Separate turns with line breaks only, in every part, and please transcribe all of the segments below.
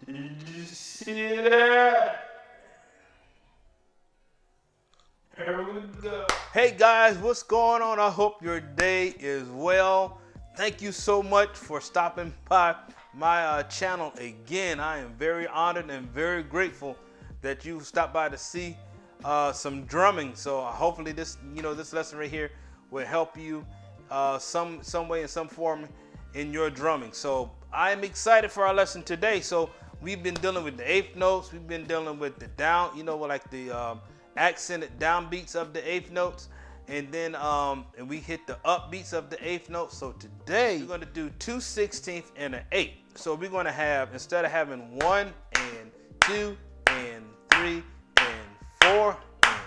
Did you see that? Here we go. Hey guys, what's going on? I hope your day is well. Thank you so much for stopping by my channel again. I am very honored and very grateful that you stopped by to see some drumming. So hopefully this, this lesson right here will help you some way in some form in your drumming. So I am excited for our lesson today. So we've been dealing with the eighth notes. We've been dealing with the down, like the accented downbeats of the eighth notes, and then and we hit the upbeats of the eighth note. So today we're going to do 2/16 and an 8. So we're going to have, instead of having 1 and 2 and 3 and 4, and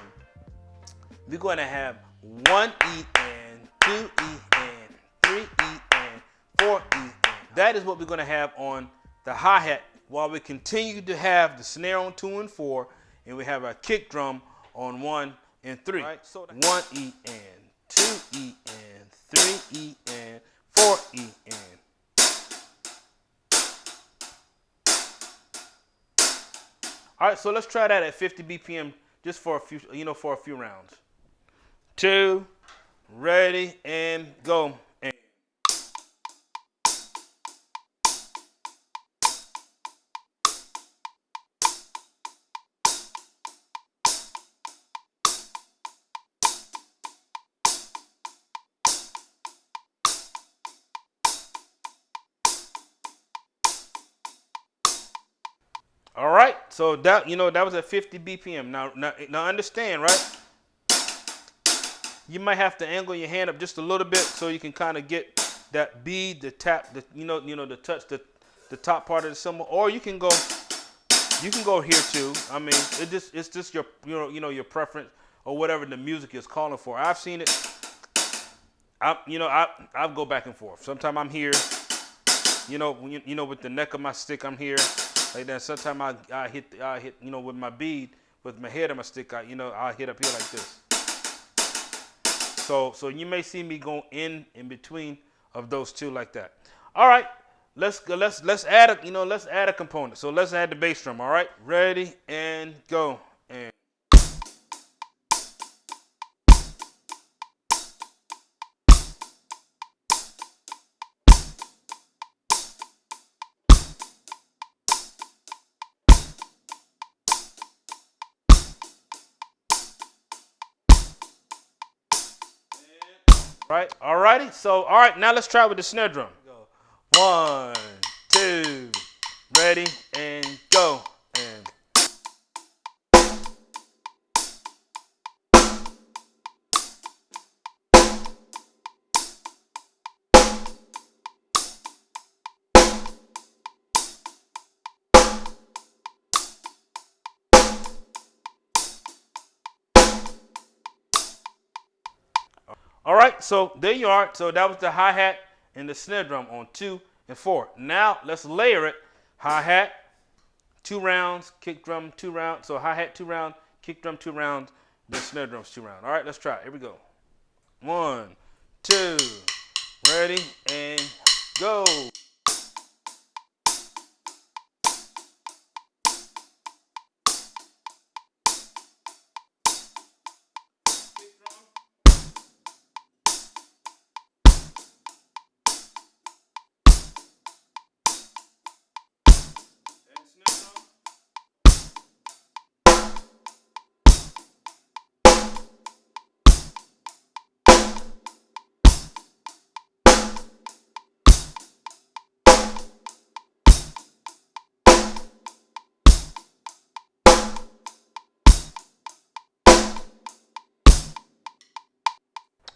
we're going to have 1 E and 2 E and 3 E and 4 E. And that is what we're going to have on the hi-hat, while we continue to have the snare on 2 and 4, and we have our kick drum on 1 and 3. Right, so 1 E and 2 E and 3 E and 4 E and. All right, so let's try that at 50 BPM just for a few rounds. 2, ready, and go. And. All right, so that that was at 50 BPM. Now understand, right? You might have to angle your hand up just a little bit so you can kind of get that bead, the tap, the touch, the top part of the cymbal, or you can go here too. I mean, it's just your your preference or whatever the music is calling for. I've seen it. I go back and forth. Sometimes I'm here, with the neck of my stick, I'm here. Like that. Sometimes I hit with my bead, with my head of my stick, I hit up here like this. So you may see me go in between of those two like that. All right, let's add a component. So let's add the bass drum. All right, ready and go. And. Right, alrighty. So, all right, now let's try with the snare drum. 1, 2, ready, and go. And. All right, so there you are. So that was the hi-hat and the snare drum on 2 and 4. Now let's layer it. Hi-hat, 2 rounds, kick drum 2 rounds. So hi-hat 2 rounds, kick drum 2 rounds, the snare drums 2 rounds. All right, let's try it. Here we go. 1, 2, ready, and go.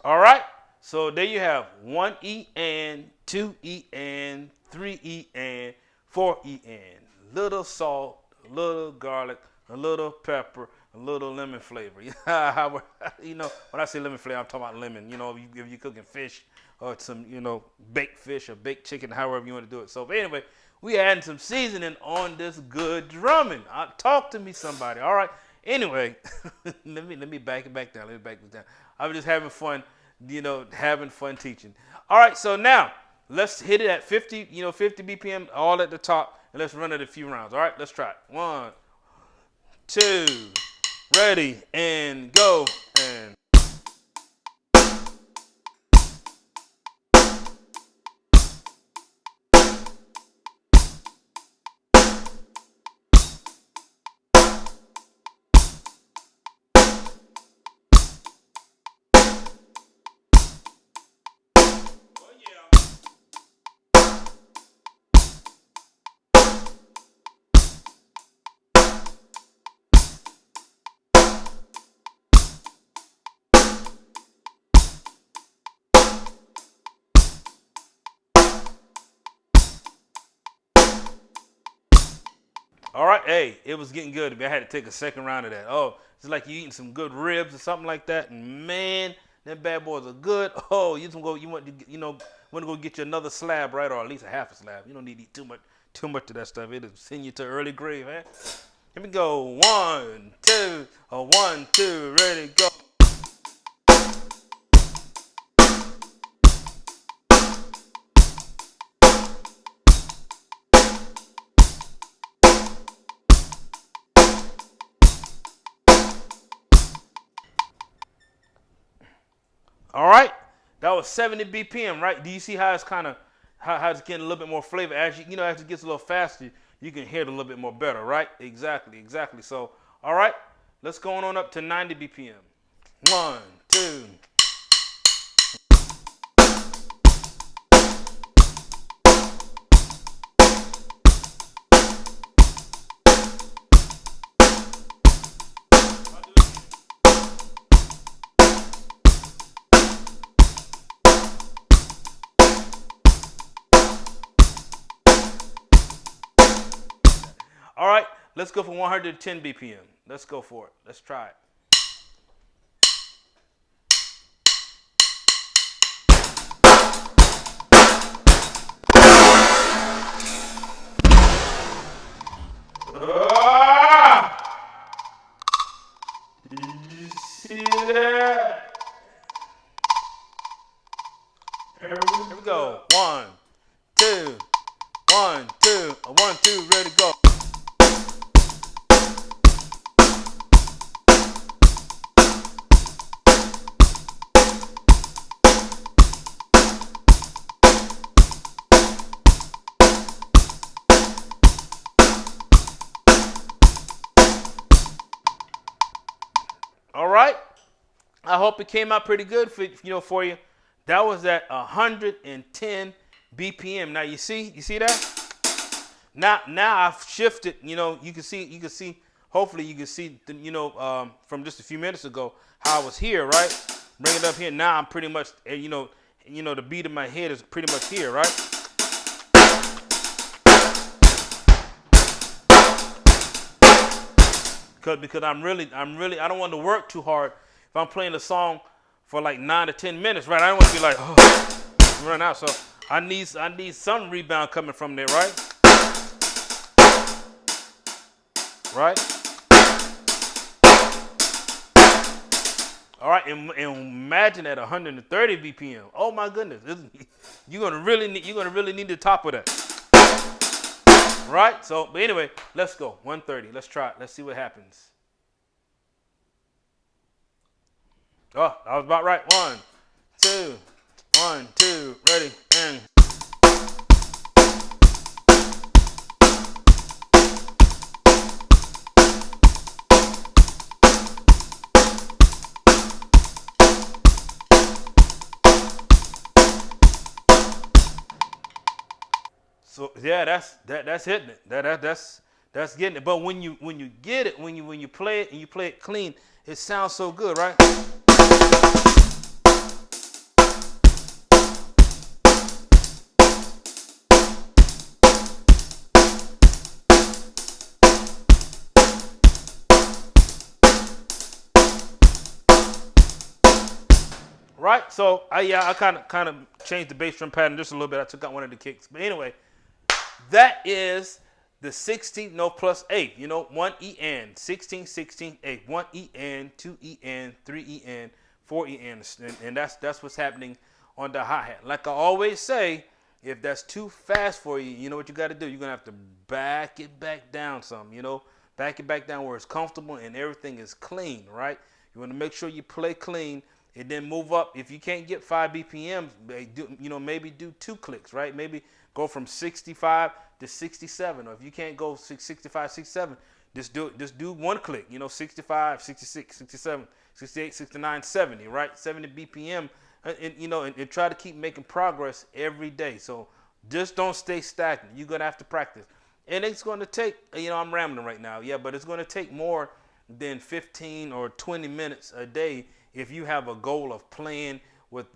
All right, so there you have 1 E and 2 E and 3 E and 4 E and. Little salt, a little garlic, a little pepper, a little lemon flavor. When I say lemon flavor, I'm talking about lemon. If you're cooking fish or some, baked fish or baked chicken, however you want to do it. So but anyway, we adding some seasoning on this good drumming. Talk to me, somebody. All right. Anyway, let me back it back down. Let me back this down. I was just having fun, having fun teaching. All right, so now let's hit it at 50, 50 BPM, all at the top, and let's run it a few rounds. All right, let's try it. 1, 2, ready, and go, and. All right, hey, it was getting good. I had to take a second round of that. Oh, it's like you eating some good ribs or something like that, and man, them bad boys are good. Oh, you want to go get you another slab, right, or at least a half a slab. You don't need to eat too much of that stuff. It'll send you to early grave, man. Here we go. 1, 2, 1, 2, ready, go. All right, that was 70 BPM, right? Do you see how it's kind of how it's getting a little bit more flavor as as it gets a little faster, you can hear it a little bit more better, right? Exactly. So, all right, let's go on up to 90 BPM. 1, 2. All right, let's go for 110 BPM. Let's go for it. Let's try it. Did you see that? Here we go. 1, 2, 1, 2, 1, 2, ready to go. All right, I hope it came out pretty good for you. That was at 110 BPM. Now you see that? Now I've shifted. You can see. Hopefully you can see. From just a few minutes ago how I was here, right? Bring it up here. Now I'm pretty much. The beat of my head is pretty much here, right? Because I'm really I don't want to work too hard if I'm playing a song for like 9 to 10 minutes, right? I don't want to be like, oh, run out. So I need some rebound coming from there, right? All right, and imagine at 130 BPM. Oh my goodness, you're gonna really need the top of that. Right? So, but anyway, let's go. 130. Let's try it. Let's see what happens. Oh, that was about right. 1, 2, 1, 2, ready, and. So yeah, that's hitting it. That's getting it. But when you get it, when you play it and you play it clean, it sounds so good, right? Right. So I kind of changed the bass drum pattern just a little bit. I took out one of the kicks. But anyway, that is the 16 note plus 8. 1 E N, 16, 16, 8. 1 E N, 2 E N, 3 E N, 4 E N. And that's what's happening on the hi-hat. Like I always say, If that's too fast for you, you know what you got to do? You're going to have to back it back down some, you know, back it back down where it's comfortable and everything is clean, right? You want to make sure you play clean and then move up. If you can't get 5 BPMs, maybe do 2 clicks, right? Maybe go from 65 to 67. Or if you can't go 65, 67, just do 1 click, 65, 66, 67, 68, 69, 70, right? 70 BPM. And try to keep making progress every day. So just don't stay stagnant. You're gonna have to practice, and it's gonna take. I'm rambling right now, yeah, but it's gonna take more than 15 or 20 minutes a day if you have a goal of playing with,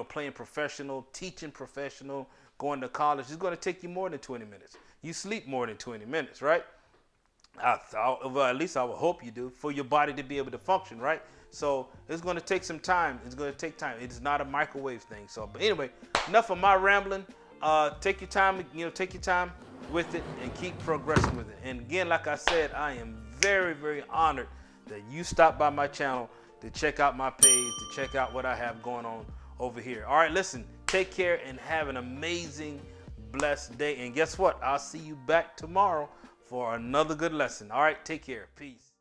playing professional, teaching professional, going to college. It's gonna take you more than 20 minutes. You sleep more than 20 minutes, right? Well, at least I would hope you do, for your body to be able to function, right? So it's going to take some time. It's going to take time. It's not a microwave thing. So, but anyway, enough of my rambling. Take your time. Take your time with it and keep progressing with it. And again, like I said, I am very, very honored that you stopped by my channel to check out my page, to check out what I have going on over here. All right, listen. Take care and have an amazing, blessed day. And guess what? I'll see you back tomorrow for another good lesson. All right, take care. Peace.